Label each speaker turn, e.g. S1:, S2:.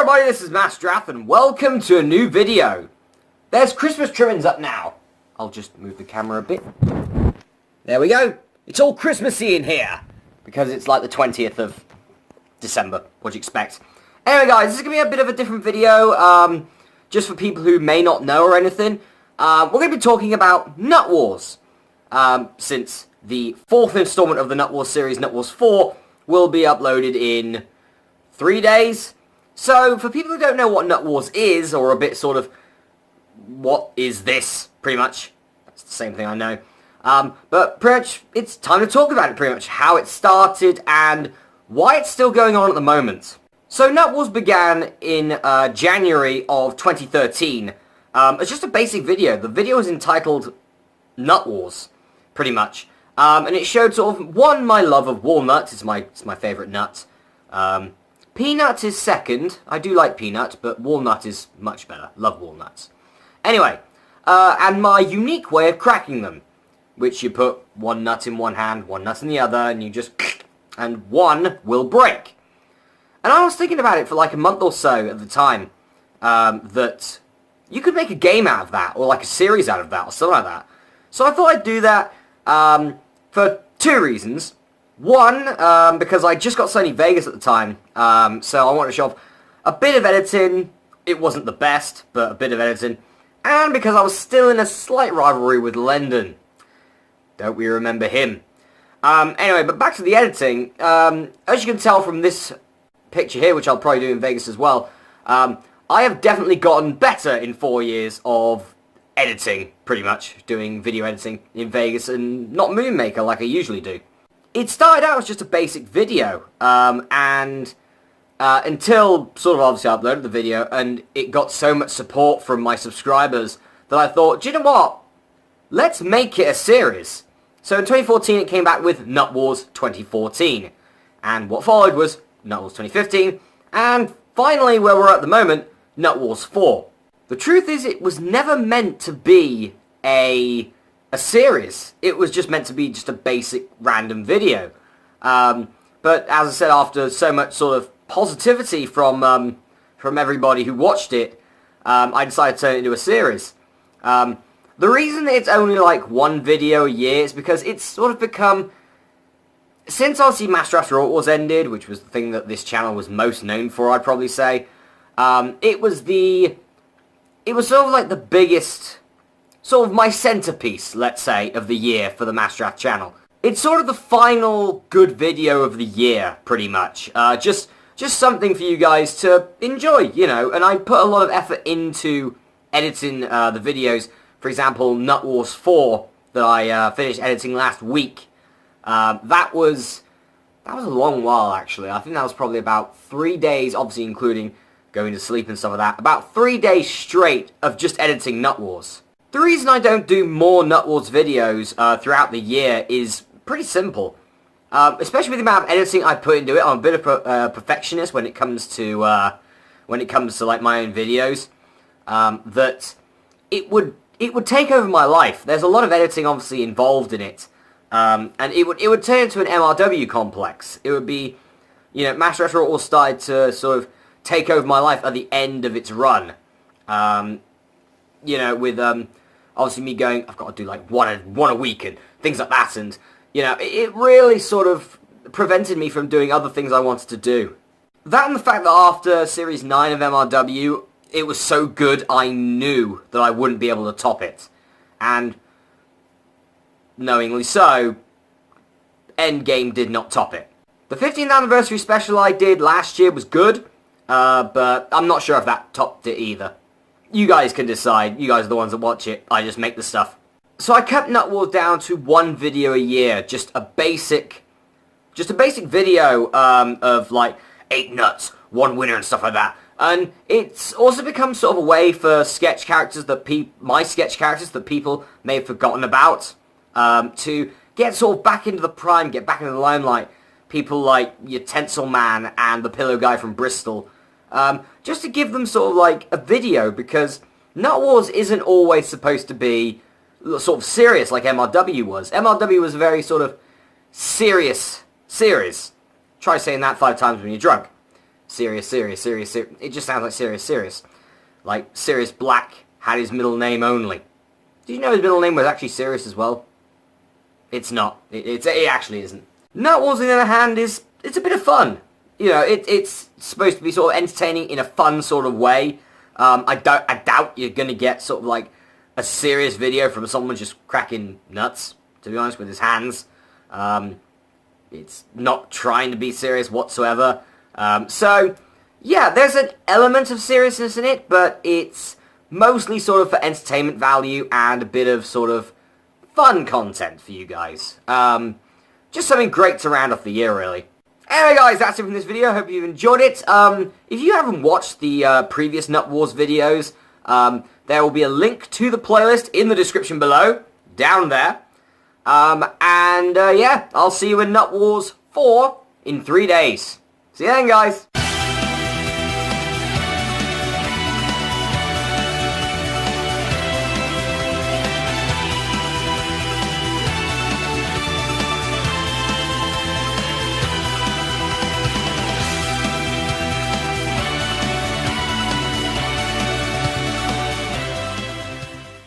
S1: everybody, this is Masterath and welcome to a new video. There's Christmas trimmings up now. I'll just move the camera a bit. There we go. It's all Christmassy in here. Because it's like the 20th of December. What do you expect? Anyway guys, this is going to be a bit of a different video. Just for people who may not know or anything. We're going to be talking about Nut Wars. Since the 4th installment of the Nut Wars series, Nut Wars 4, will be uploaded in 3 days. So, for people who don't know what Nut Wars is, or a bit sort of, what is this, pretty much? That's the same thing I know. But pretty much, it's time to talk about it, pretty much. How it started, and why it's still going on at the moment. So, Nut Wars began in January of 2013. It's just a basic video. The video is entitled Nut Wars, pretty much. And it showed sort of, one, my love of walnuts. It's my favourite nut. Peanut is second. I do like peanut, but walnut is much better. Love walnuts. Anyway, and my unique way of cracking them, which you put one nut in one hand, one nut in the other, and you just, and one will break. And I was thinking about it for like a month or so at the time, that you could make a game out of that, or like a series out of that, or something like that. So I thought I'd do that, for two reasons. One, because I just got Sony Vegas at the time, so I wanted to show off a bit of editing. It wasn't the best, but a bit of editing. And because I was still in a slight rivalry with Lendon. Don't we remember him? Anyway, but back to the editing. As you can tell from this picture here, which I'll probably do in Vegas as well, I have definitely gotten better in 4 years of editing, pretty much. Doing video editing in Vegas and not Moonmaker like I usually do. It started out as just a basic video, and until sort of obviously I uploaded the video, and it got so much support from my subscribers that I thought, do you know what? Let's make it a series. So in 2014 it came back with Nut Wars 2014, and what followed was Nut Wars 2015, and finally where we're at the moment, Nut Wars 4. The truth is it was never meant to be a series. It was just meant to be just a basic random video. But as I said, after so much sort of positivity from everybody who watched it, I decided to turn it into a series. The reason it's only like one video a year is because it's sort of become, since obviously Masterath Wars ended, which was the thing that this channel was most known for, I'd probably say, it was sort of like the biggest, sort of my centerpiece, let's say, of the year for the Masterath channel. It's sort of the final good video of the year, pretty much. Just something for you guys to enjoy, you know. And I put a lot of effort into editing the videos. For example, Nut Wars 4 that I finished editing last week. That was a long while, actually. I think that was probably about 3 days, obviously including going to sleep and stuff like that. About 3 days straight of just editing Nut Wars. The reason I don't do more Nut Wars videos throughout the year is pretty simple. Especially with the amount of editing I put into it. I'm a bit of a perfectionist when it comes to like my own videos. That it would take over my life. There's a lot of editing obviously involved in it. And it would turn into an MRW complex. It would be, you know, Masterath Wars started to sort of take over my life at the end of its run. You know, with obviously me going, I've got to do like one a week and things like that, and you know, it really sort of prevented me from doing other things I wanted to do. That and the fact that after Series 9 of MRW, it was so good I knew that I wouldn't be able to top it. And knowingly so, Endgame did not top it. The 15th anniversary special I did last year was good, but I'm not sure if that topped it either. You guys can decide. You guys are the ones that watch it. I just make the stuff. So I kept Nut Wars down to one video a year. Just a basic video of like 8 nuts, 1 winner and stuff like that. And it's also become sort of a way for sketch characters that my sketch characters that people may have forgotten about, to get sort of back into the prime, get back into the limelight. People like your Tencel Man and the Pillow Guy from Bristol. Just to give them sort of like a video, because Nut Wars isn't always supposed to be sort of serious like MRW was. MRW was a very sort of serious series. Try saying that 5 times when you're drunk. Sirius, Sirius, Sirius, Sirius. It just sounds like Sirius, Sirius. Like, Sirius Black had his middle name only. Did you know his middle name was actually Sirius as well? It's not. It actually isn't. Nut Wars, on the other hand, it's a bit of fun. You know, it's supposed to be sort of entertaining in a fun sort of way. I doubt you're going to get sort of like a serious video from someone just cracking nuts, to be honest, with his hands. It's not trying to be serious whatsoever. So, yeah, there's an element of seriousness in it, but it's mostly sort of for entertainment value and a bit of sort of fun content for you guys. Just something great to round off the year, really. Anyway, guys, that's it from this video. Hope you enjoyed it. If you haven't watched the previous Nut Wars videos, there will be a link to the playlist in the description below, down there. Yeah, I'll see you in Nut Wars 4 in 3 days. See you then, guys.